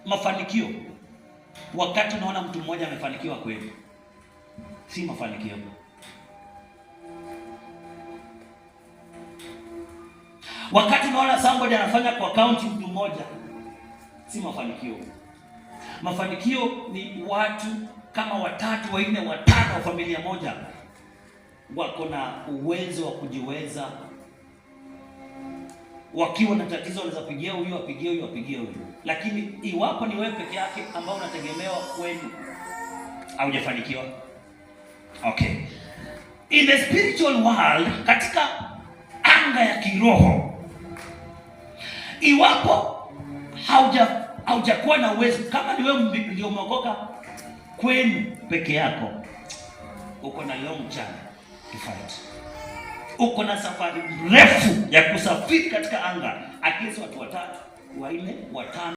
mafanikio. Wakati unaona mtu mmoja amefanikiwa kweli, si mafanikio. Wakati unaona somebody anafanya kwa akaunti mtu mmoja, si mafanikio. Mafanikio ni watu kama 3, 4, 5 wa familia moja wako na uwezo wa kujiweza. Wakiwa na tatizo wanaweza pigia huyu, apigie huyu, apigie huyu. Lakini iwapo ni wewe peke yake ambao unategemewa kwenu, haujafanikiwa. Okay. In the spiritual world, katika anga ya kiroho, iwapo haujakuwa na uwezo, kama ni wewe ndio umeokoka kwenu peke yako, uko na long journey to fight. Uko na safari refu ya kusafiri katika anga, at least watu 3, 4, 5